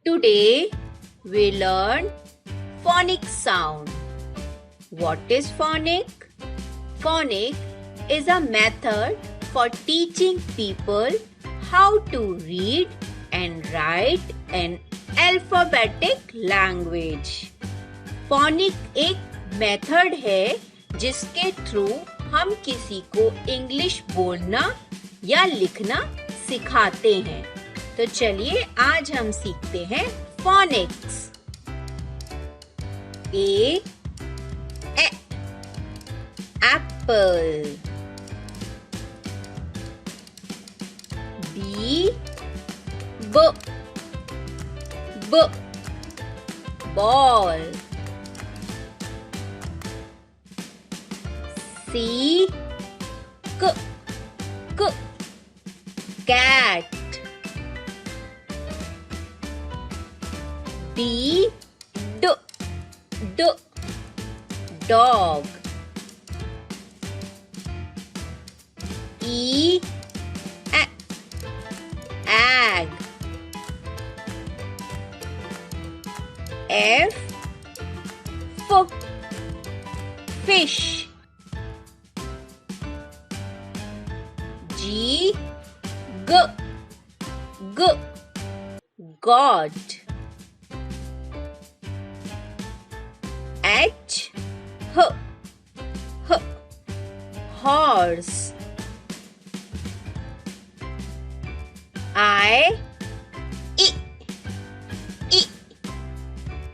Today we learn phonic sound. What is phonic? Phonic is a method for teaching people how to read and write an alphabetic language. phonic एक method है जिसके through हम किसी को English बोलना या लिखना सिखाते हैं। तो चलिए आज हम सीखते हैं phonics। A apple, B ball, C cat, D dog, E egg, F fish, G God, H horse, I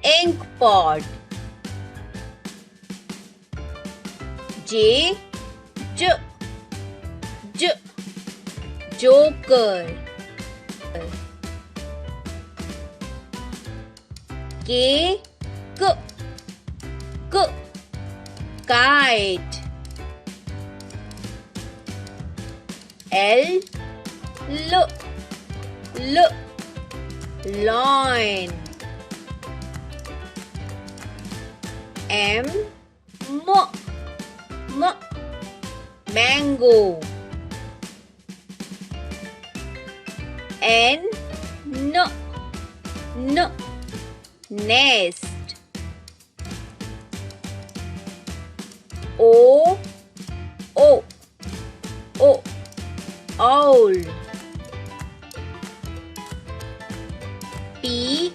ink pot, J joker, K kite, L loin, M mango, N nest, O owl, P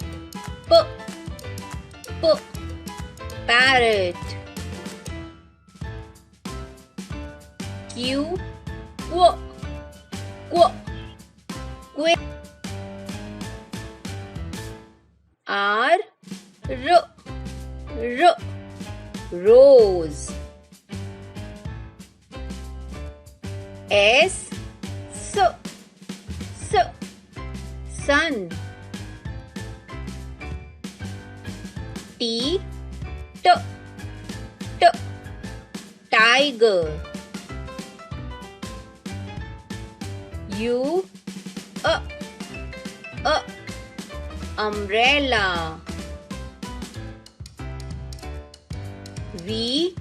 parrot, Q quail, R rose, S sun, T tiger, U umbrella, V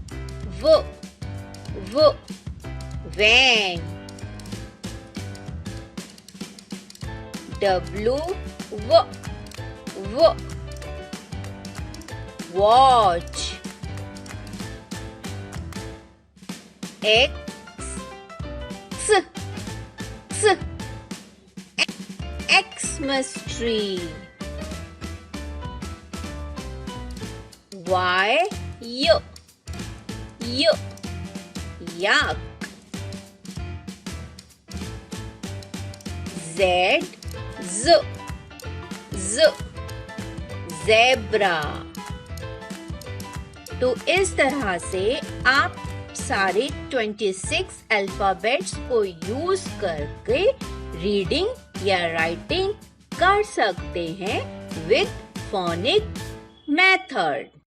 van, W watch, X Xmas tree, Y yak, Z zebra। तो इस तरह से आप सारे 26 alphabets को use करके reading या writing कर सकते हैं विद phonic मेथड।